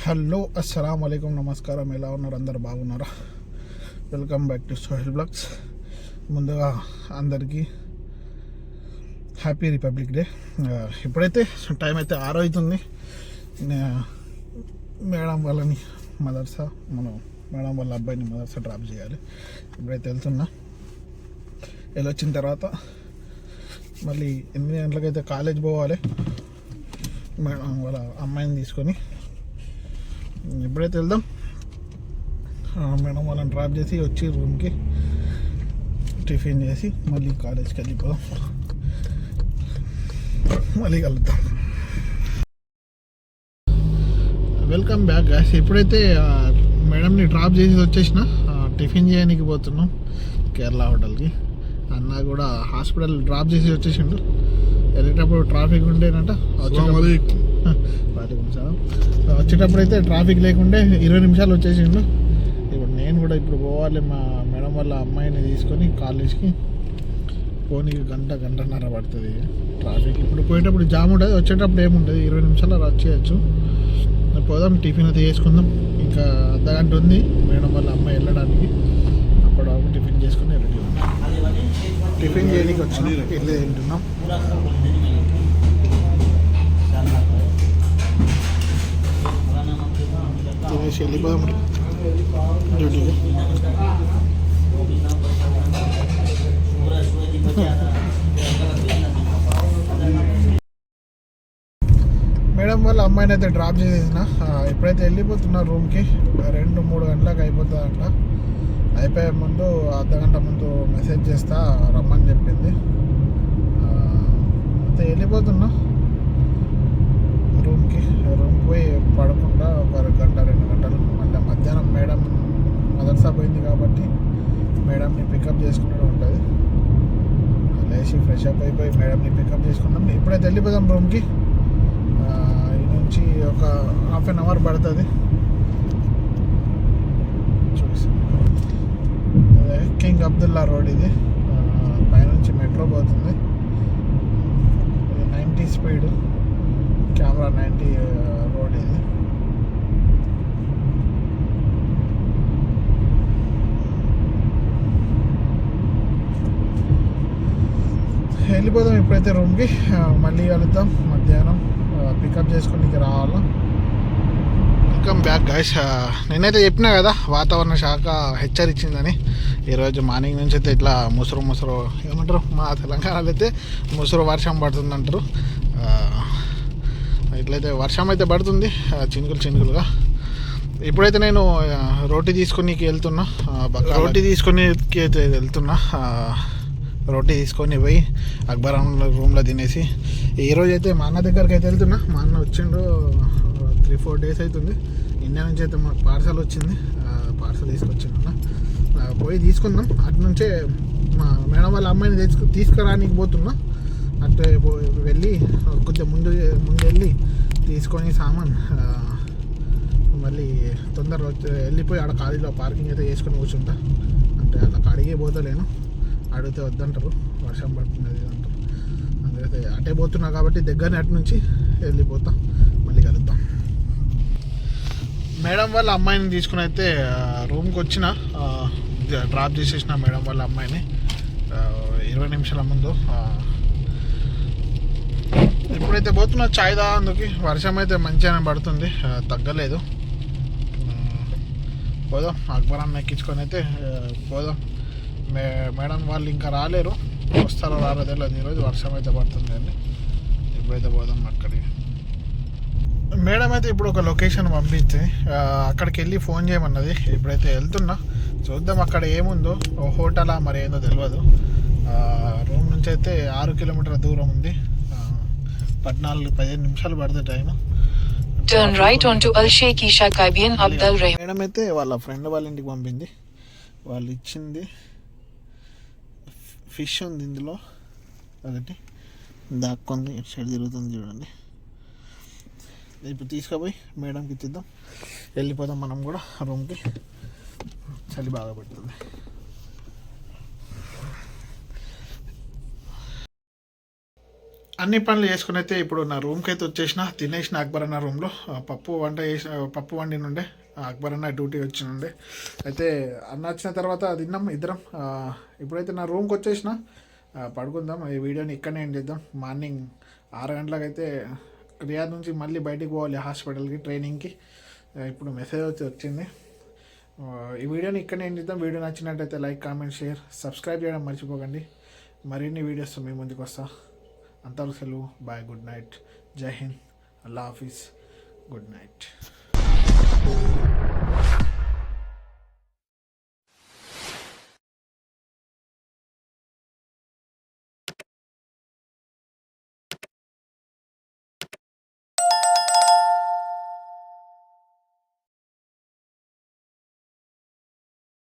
Hello అస్సలాము అలైకుం, నమస్కారం. ఎలా ఉన్నారు? అందరు బాగున్నారా? Welcome back to Sohel blogs. ముందుగా అందరికీ హ్యాపీ రిపబ్లిక్ డే. ఇప్పుడైతే టైం అయితే 6 అవుతుంది. మేడం వాళ్ళని మనం మేడం వాళ్ళ అబ్బాయిని మదర్సా డ్రాప్ చేయాలి. ఇప్పుడైతే వెళ్తున్నా. వెళ్ళొచ్చిన తర్వాత మళ్ళీ 8 గంటలకైతే కాలేజ్ పోవాలి. మేడం వాళ్ళ అమ్మాయిని తీసుకొని ఇప్పుడైతే వెళ్దాం. మేడం వాళ్ళని డ్రాప్ చేసి వచ్చి రూమ్కి టిఫిన్ చేసి మళ్ళీ కాలేజ్కి వెళ్ళిపోదాం. మళ్ళీ కలుద్దాం. Welcome back guys. ఇప్పుడైతే మేడంని డ్రాప్ చేసి వచ్చేసిన టిఫిన్ చేయడానికి పోతున్నాం కేరళ హోటల్కి. అన్న కూడా హాస్పిటల్ డ్రాప్ చేసి వచ్చేసిండు. వెళ్ళేటప్పుడు ట్రాఫిక్ ఉండేనంట. వచ్చేటప్పుడు అయితే ట్రాఫిక్ లేకుండే 20 నిమిషాలు వచ్చేసిండు. ఇప్పుడు నేను కూడా ఇప్పుడు పోవాలి. మా మేడం వాళ్ళ అమ్మాయిని తీసుకొని కాలేజ్కి పోనీకి గంటన్నర పడుతుంది ట్రాఫిక్. ఇప్పుడు పోయేటప్పుడు జామ్ ఉంటుంది, వచ్చేటప్పుడు ఏముంటుంది, 20 నిమిషాలు వచ్చేయచ్చు. పోదాం, టిఫిన్ అయితే చేసుకుందాం. ఇంకా అర్ధగంట ఉంది మేడం వాళ్ళ అమ్మాయి వెళ్ళడానికి. అప్పుడు టిఫిన్ చేసుకుని రెడీ ఉన్నాం. టిఫిన్ చేయడానికి వచ్చినాం, వెళ్ళి తింటున్నాం. తినేసి వెళ్ళిపోదాం డ్యూటీకి. మేడం వాళ్ళ అమ్మాయిని అయితే డ్రాప్ చేసేసిన. ఇప్పుడైతే వెళ్ళిపోతున్నా రూమ్కి. 2-3 గంటలకు అయిపోతుందంట. అయిపోయే ముందు అర్ధగంట ముందు మెసేజ్ చేస్తా రమ్మని చెప్పింది. అయితే వెళ్ళిపోతున్నా రూమ్కి పోయి పడకుండా ఒక 1-2 గంటలు. మళ్ళీ మధ్యాహ్నం మేడం మదర్సా పోయింది కాబట్టి మేడంని పికప్ చేసుకునే ఉంటుంది. లేచి ఫ్రెష్ అప్ అయిపోయి మేడంని పికప్ చేసుకున్నాం. ఇప్పుడైతే వెళ్ళిపోదాం రూమ్కి. ఈ నుంచి ఒక ½ an hour పడుతుంది. కింగ్ అబ్దుల్లా రోడ్ ఇది. పైనుంచి మెట్రో పోతుంది. 90 స్పీడ్, కెమెరా 90 రోడ్ ఇది. వెళ్ళిపోదాం ఇప్పుడైతే రూమ్కి. మళ్ళీ కలుద్దాం మధ్యాహ్నం. పికప్ చేసుకుని రావాలా. Welcome back guys. నేనైతే చెప్పినా కదా వాతావరణ శాఖ హెచ్చరించిందని. ఈరోజు మార్నింగ్ నుంచి అయితే ఇట్లా ముసురు ఏమంటారు, మా తెలంగాణలో అయితే ముసురు వర్షం పడుతుందంటారు. ఇట్లయితే వర్షం అయితే పడుతుంది చినుకులుగా. ఇప్పుడైతే నేను రోటీ తీసుకొని వెళ్తున్నా. రోటీ తీసుకొని పోయి అక్బర్ రూమ్లో తినేసి ఈరోజు అయితే మా అన్న దగ్గరికి అయితే వెళ్తున్నా. మా అన్న వచ్చిండు 3-4 days అవుతుంది. ఇండియా నుంచి అయితే మాకు పార్సల్ వచ్చింది. పార్సల్ తీసుకొచ్చిండు. పోయి తీసుకుందాం. అటు నుంచే మా మేడం వాళ్ళ అమ్మాయిని తీసుకురానికి పోతున్నా. అటు వెళ్ళి కొద్దిగా ముందు వెళ్ళి తీసుకొని సామాన్ మళ్ళీ తొందరగా వెళ్ళిపోయి ఆడ కాలేజీలో పార్కింగ్ అయితే వేసుకొని కూర్చుంటా. అంటే అలా అడిగే పోతలేను, అడిగితే వద్దంటారు, వర్షం పడుతుంది అది అంటారు. అందుకైతే అటే పోతున్నా కాబట్టి దగ్గరనే అటు నుంచి వెళ్ళిపోతా. మళ్ళీ కలుద్దాం. మేడం వాళ్ళ అమ్మాయిని తీసుకుని అయితే రూమ్కి వచ్చిన, డ్రాప్ చేసేసిన మేడం వాళ్ళ అమ్మాయిని 20 నిమిషాల ముందు. ఇప్పుడైతే పోతున్నా చాయ్ తాగేందుకు. వర్షం అయితే మంచిగానే పడుతుంది, తగ్గలేదు. పోదాం, అక్బర్ అన్న ఎక్కించుకొని అయితే పోదాం. మేడం వాళ్ళు ఇంకా రాలేరు, వస్తారో రారో తెలియదు. ఈరోజు వర్షం అయితే పడుతుంది అండి. ఇప్పుడైతే పోదాం అక్కడికి. మేడం అయితే ఇప్పుడు ఒక లొకేషన్ పంపించి అక్కడికి వెళ్ళి ఫోన్ చేయమన్నది. ఇప్పుడైతే వెళ్తున్నా, చూద్దాం అక్కడ ఏముందో. హోటలా మరి ఏందో తెలియదు. రూమ్ నుంచి అయితే 6 కిలోమీటర్ల దూరం ఉంది. 14-15 నిమిషాలు పడుతుంది టైం. మేడం అయితే వాళ్ళ ఫ్రెండ్ వాళ్ళ ఇంటికి పంపింది. వాళ్ళు ఇచ్చింది ఫిష్ ఉంది ఇందులో, ఒకటి దాక్కుంది, సైడ్ తిరుగుతుంది చూడండి. ఇప్పుడు తీసుకుపోయి మేడంకి ఇచ్చిద్దాం, వెళ్ళిపోదాం మనం కూడా రూమ్కి. చలి బాగా పడుతుంది. అన్ని పనులు చేసుకుని అయితే ఇప్పుడు నా రూమ్కి అయితే వచ్చేసిన, తినేసిన అక్బర్ అన్న రూమ్లో. పప్పు వండినుండే అక్బర్ అన్న డ్యూటీ వచ్చినుండే. అయితే అన్న వచ్చిన తర్వాత తిన్నాం ఇద్దరం. ఇప్పుడైతే నా రూమ్కి వచ్చేసిన, పడుకుందాం. ఈ వీడియోని ఇక్కడనే ఏం చేద్దాం. మార్నింగ్ 6 గంటలకు అయితే రియాద్ నుంచి మళ్ళీ బయటికి పోవాలి హాస్పిటల్కి ట్రైనింగ్కి. ఇప్పుడు మెసేజ్ వచ్చింది. ఈ వీడియోని ఇక్కడనే ఏం చేద్దాం. వీడియో నచ్చినట్టయితే లైక్, కామెంట్, షేర్, సబ్స్క్రైబ్ చేయడం మర్చిపోకండి. మరిన్ని వీడియోస్ మీ ముందుకు వస్తా. అంతవరకు సెలవు. బాయ్, గుడ్ నైట్, జై హింద్, అల్లా హాఫీజ్, గుడ్ నైట్.